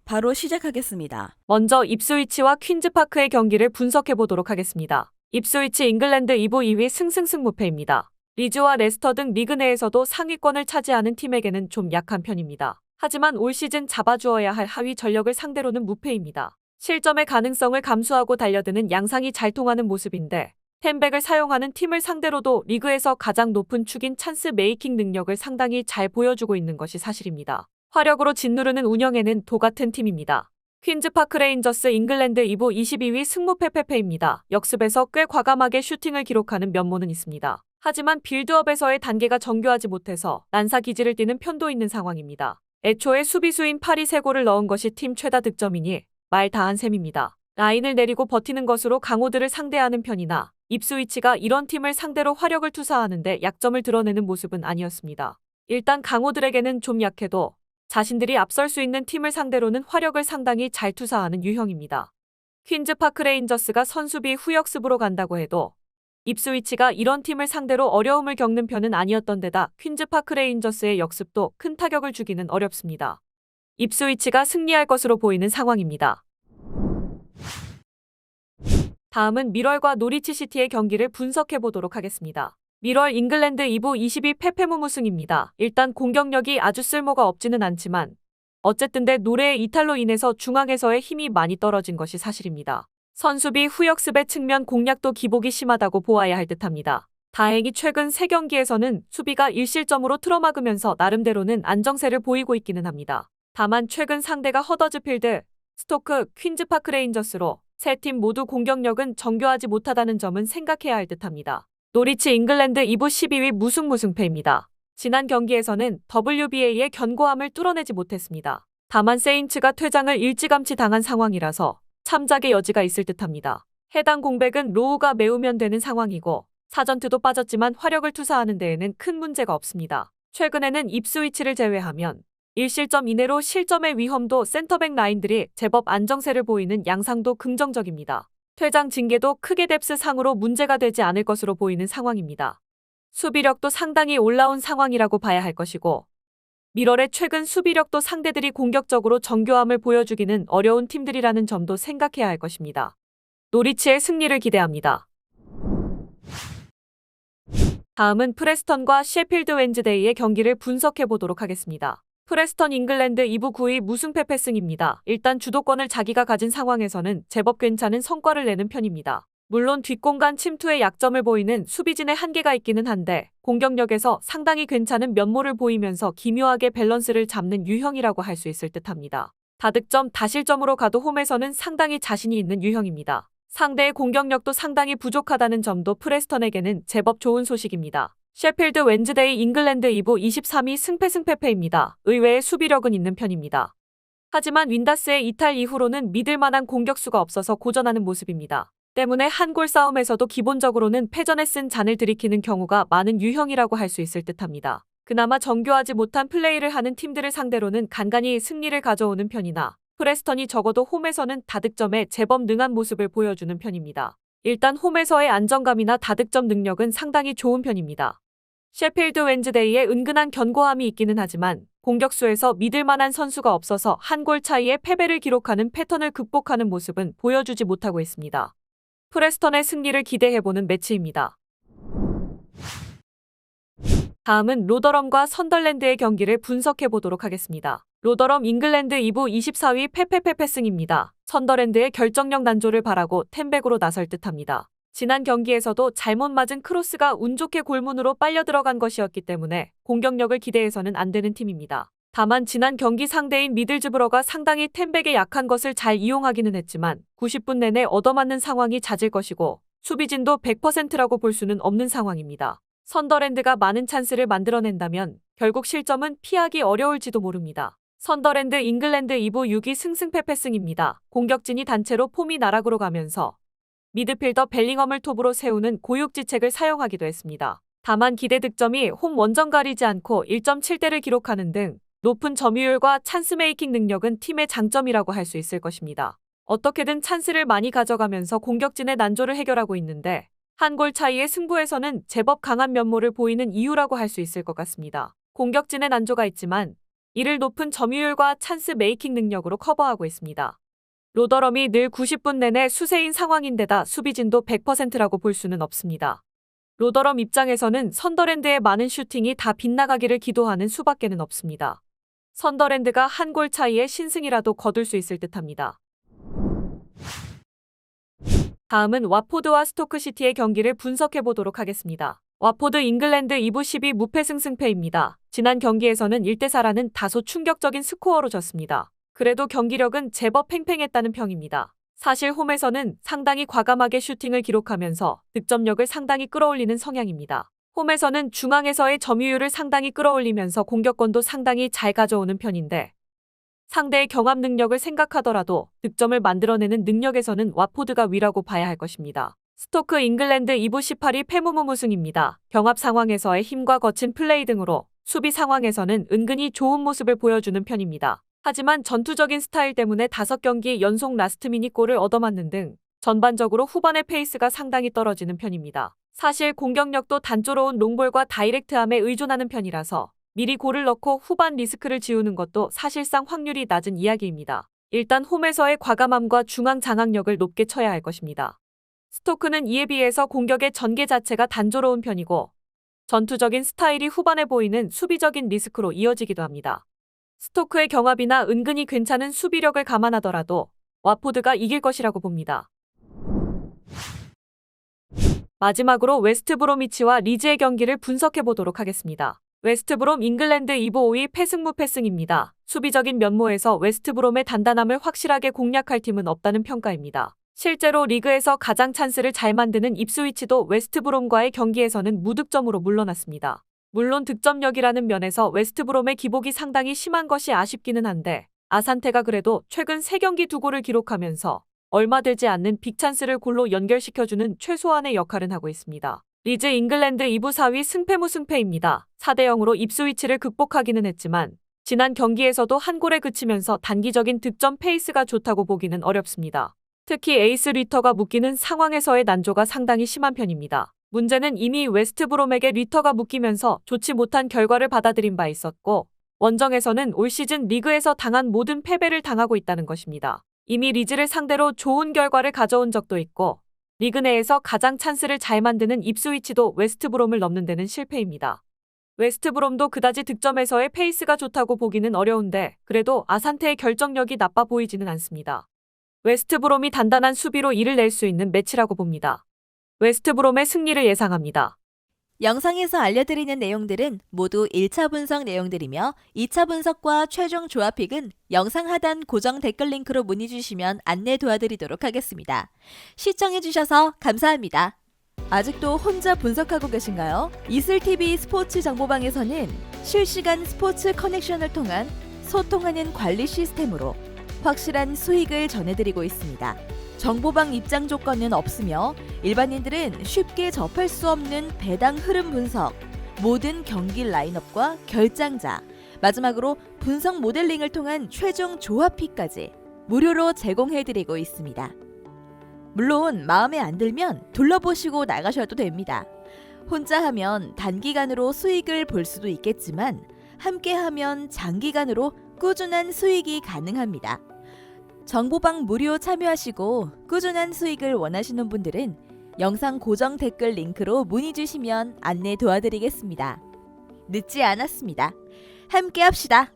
바로 시작하겠습니다. 먼저 입스위치와 퀸즈파크의 경기를 분석해보도록 하겠습니다. 입스위치 잉글랜드 2부 2위 승승승무패입니다. 리즈와 레스터 등 리그 내에서도 상위권을 차지하는 팀에게는 좀 약한 편입니다. 하지만 올 시즌 잡아주어야 할 하위 전력을 상대로는 무패입니다. 실점의 가능성을 감수하고 달려드는 양상이 잘 통하는 모습인데 템백을 사용하는 팀을 상대로도 리그에서 가장 높은 축인 찬스 메이킹 능력을 상당히 잘 보여주고 있는 것이 사실입니다. 화력으로 짓누르는 운영에는 도같은 팀입니다. 퀸즈파크 레인저스 잉글랜드 2부 22위 승무패패패입니다. 역습에서 꽤 과감하게 슈팅을 기록하는 면모는 있습니다. 하지만 빌드업에서의 단계가 정교하지 못해서 난사 기지를 띠는 편도 있는 상황입니다. 애초에 수비수인 파리 3골을 넣은 것이 팀 최다 득점이니 말 다한 셈입니다. 라인을 내리고 버티는 것으로 강호들을 상대하는 편이나 입스위치가 이런 팀을 상대로 화력을 투사하는데 약점을 드러내는 모습은 아니었습니다. 일단 강호들에게는 좀 약해도 자신들이 앞설 수 있는 팀을 상대로는 화력을 상당히 잘 투사하는 유형입니다. 퀸즈파크 레인저스가 선수비 후역습으로 간다고 해도 입스위치가 이런 팀을 상대로 어려움을 겪는 편은 아니었던 데다 퀸즈파크 레인저스의 역습도 큰 타격을 주기는 어렵습니다. 입스위치가 승리할 것으로 보이는 상황입니다. 다음은 미럴과 노리치 시티의 경기를 분석해보도록 하겠습니다. 미럴 잉글랜드 2부 22패 무무승입니다. 일단 공격력이 아주 쓸모가 없지는 않지만 어쨌든 노레의 이탈로 인해서 중앙에서의 힘이 많이 떨어진 것이 사실입니다. 선수비 후역습의 측면 공략도 기복이 심하다고 보아야 할 듯합니다. 다행히 최근 3경기에서는 수비가 1실점으로 틀어막으면서 나름대로는 안정세를 보이고 있기는 합니다. 다만 최근 상대가 허더즈필드, 스토크, 퀸즈파크 레인저스로 세 팀 모두 공격력은 정교하지 못하다는 점은 생각해야 할 듯합니다. 노리치 잉글랜드 2부 12위 무승패입니다. 지난 경기에서는 WBA의 견고함을 뚫어내지 못했습니다. 다만 세인츠가 퇴장을 일찌감치 당한 상황이라서 참작의 여지가 있을 듯합니다. 해당 공백은 로우가 메우면 되는 상황이고 사전트도 빠졌지만 화력을 투사하는 데에는 큰 문제가 없습니다. 최근에는 입스위치를 제외하면 1실점 이내로 실점의 위험도 센터백 라인들이 제법 안정세를 보이는 양상도 긍정적입니다. 퇴장 징계도 크게 뎁스 상으로 문제가 되지 않을 것으로 보이는 상황입니다. 수비력도 상당히 올라온 상황이라고 봐야 할 것이고 미럴의 최근 수비력도 상대들이 공격적으로 정교함을 보여주기는 어려운 팀들이라는 점도 생각해야 할 것입니다. 노리치의 승리를 기대합니다. 다음은 프레스턴과 셰필드 웬즈데이의 경기를 분석해보도록 하겠습니다. 프레스턴 잉글랜드 2부 9위 무승패패승입니다. 일단 주도권을 자기가 가진 상황에서는 제법 괜찮은 성과를 내는 편입니다. 물론 뒷공간 침투에 약점을 보이는 수비진의 한계가 있기는 한데 공격력에서 상당히 괜찮은 면모를 보이면서 기묘하게 밸런스를 잡는 유형이라고 할 수 있을 듯합니다. 다득점, 다실점으로 가도 홈에서는 상당히 자신이 있는 유형입니다. 상대의 공격력도 상당히 부족하다는 점도 프레스턴에게는 제법 좋은 소식입니다. 셰필드 웬즈데이 잉글랜드 2부 23위 승패입니다. 의외의 수비력은 있는 편입니다. 하지만 윈다스의 이탈 이후로는 믿을 만한 공격수가 없어서 고전하는 모습입니다. 때문에 한 골 싸움에서도 기본적으로는 패전에 쓴 잔을 들이키는 경우가 많은 유형이라고 할 수 있을 듯합니다. 그나마 정교하지 못한 플레이를 하는 팀들을 상대로는 간간히 승리를 가져오는 편이나 프레스턴이 적어도 홈에서는 다득점에 제법 능한 모습을 보여주는 편입니다. 일단 홈에서의 안정감이나 다득점 능력은 상당히 좋은 편입니다. 셰필드 웬즈데이에 은근한 견고함이 있기는 하지만 공격수에서 믿을 만한 선수가 없어서 한 골 차이의 패배를 기록하는 패턴을 극복하는 모습은 보여주지 못하고 있습니다. 프레스턴의 승리를 기대해보는 매치입니다. 다음은 로더럼과 선덜랜드의 경기를 분석해보도록 하겠습니다. 로더럼 잉글랜드 2부 24위 패패패패승입니다. 선더랜드의 결정력 난조를 바라고 템백으로 나설 듯합니다. 지난 경기에서도 잘못 맞은 크로스가 운 좋게 골문으로 빨려 들어간 것이었기 때문에 공격력을 기대해서는 안 되는 팀입니다. 다만 지난 경기 상대인 미들즈브러가 상당히 템백에 약한 것을 잘 이용하기는 했지만 90분 내내 얻어맞는 상황이 잦을 것이고 수비진도 100%라고 볼 수는 없는 상황입니다. 선더랜드가 많은 찬스를 만들어낸다면 결국 실점은 피하기 어려울지도 모릅니다. 선더랜드 잉글랜드 2부 6위 승승패패승입니다. 공격진이 단체로 폼이 나락으로 가면서 미드필더 벨링엄을 톱으로 세우는 고육지책을 사용하기도 했습니다. 다만 기대 득점이 홈 원정 가리지 않고 1.7대를 기록하는 등 높은 점유율과 찬스 메이킹 능력은 팀의 장점이라고 할 수 있을 것입니다. 어떻게든 찬스를 많이 가져가면서 공격진의 난조를 해결하고 있는데 한 골 차이의 승부에서는 제법 강한 면모를 보이는 이유라고 할 수 있을 것 같습니다. 공격진의 난조가 있지만 이를 높은 점유율과 찬스 메이킹 능력으로 커버하고 있습니다. 로더럼이 늘 90분 내내 수세인 상황인데다 수비진도 100%라고 볼 수는 없습니다. 로더럼 입장에서는 선더랜드의 많은 슈팅이 다 빗나가기를 기도하는 수밖에는 없습니다. 선더랜드가 한 골 차이의 신승이라도 거둘 수 있을 듯합니다. 다음은 와포드와 스토크시티의 경기를 분석해 보도록 하겠습니다. 와포드 잉글랜드 2부 12무패 승패입니다. 지난 경기에서는 1대4라는 다소 충격적인 스코어로 졌습니다. 그래도 경기력은 제법 팽팽했다는 평입니다. 사실 홈에서는 상당히 과감하게 슈팅을 기록하면서 득점력을 상당히 끌어올리는 성향입니다. 홈에서는 중앙에서의 점유율을 상당히 끌어올리면서 공격권도 상당히 잘 가져오는 편인데 상대의 경합 능력을 생각하더라도 득점을 만들어내는 능력에서는 와포드가 위라고 봐야 할 것입니다. 스토크 잉글랜드 2부 18위 패무무무승입니다. 경합 상황에서의 힘과 거친 플레이 등으로 수비 상황에서는 은근히 좋은 모습을 보여주는 편입니다. 하지만 전투적인 스타일 때문에 5경기 연속 라스트 미닛 골을 얻어맞는 등 전반적으로 후반의 페이스가 상당히 떨어지는 편입니다. 사실 공격력도 단조로운 롱볼과 다이렉트함에 의존하는 편이라서 미리 골을 넣고 후반 리스크를 지우는 것도 사실상 확률이 낮은 이야기입니다. 일단 홈에서의 과감함과 중앙 장악력을 높게 쳐야 할 것입니다. 스토크는 이에 비해서 공격의 전개 자체가 단조로운 편이고 전투적인 스타일이 후반에 보이는 수비적인 리스크로 이어지기도 합니다. 스토크의 경합이나 은근히 괜찮은 수비력을 감안하더라도 와포드가 이길 것이라고 봅니다. 마지막으로 웨스트브로미치와 리즈의 경기를 분석해 보도록 하겠습니다. 웨스트브롬 잉글랜드 2부 5위 패승무패승입니다. 수비적인 면모에서 웨스트브롬의 단단함을 확실하게 공략할 팀은 없다는 평가입니다. 실제로 리그에서 가장 찬스를 잘 만드는 입스위치도 웨스트브롬과의 경기에서는 무득점으로 물러났습니다. 물론 득점력이라는 면에서 웨스트브롬의 기복이 상당히 심한 것이 아쉽기는 한데 아산테가 그래도 최근 3경기 2골을 기록하면서 얼마 되지 않는 빅찬스를 골로 연결시켜주는 최소한의 역할은 하고 있습니다. 리즈 잉글랜드 2부 4위 승패무승패입니다. 4대0으로 입스위치를 극복하기는 했지만 지난 경기에서도 한 골에 그치면서 단기적인 득점 페이스가 좋다고 보기는 어렵습니다. 특히 에이스 리터가 묶이는 상황에서의 난조가 상당히 심한 편입니다. 문제는 이미 웨스트브롬에게 리터가 묶이면서 좋지 못한 결과를 받아들인 바 있었고 원정에서는 올 시즌 리그에서 당한 모든 패배를 당하고 있다는 것입니다. 이미 리즈를 상대로 좋은 결과를 가져온 적도 있고 리그 내에서 가장 찬스를 잘 만드는 입스위치도 웨스트브롬을 넘는 데는 실패입니다. 웨스트브롬도 그다지 득점에서의 페이스가 좋다고 보기는 어려운데 그래도 아산테의 결정력이 나빠 보이지는 않습니다. 웨스트브롬이 단단한 수비로 이를 낼 수 있는 매치라고 봅니다. 웨스트브롬의 승리를 예상합니다. 영상에서 알려드리는 내용들은 모두 1차 분석 내용들이며 2차 분석과 최종 조합픽은 영상 하단 고정 댓글 링크로 문의 주시면 안내 도와드리도록 하겠습니다. 시청해주셔서 감사합니다. 아직도 혼자 분석하고 계신가요? 이슬TV 스포츠 정보방에서는 실시간 스포츠 커넥션을 통한 소통하는 관리 시스템으로 확실한 수익을 전해드리고 있습니다. 정보방 입장 조건은 없으며 일반인들은 쉽게 접할 수 없는 배당 흐름 분석, 모든 경기 라인업과 결장자, 마지막으로 분석 모델링을 통한 최종 조합픽까지 무료로 제공해드리고 있습니다. 물론 마음에 안 들면 둘러보시고 나가셔도 됩니다. 혼자 하면 단기간으로 수익을 볼 수도 있겠지만 함께하면 장기간으로 꾸준한 수익이 가능합니다. 정보방 무료 참여하시고 꾸준한 수익을 원하시는 분들은 영상 고정 댓글 링크로 문의 주시면 안내 도와드리겠습니다. 늦지 않았습니다. 함께 합시다.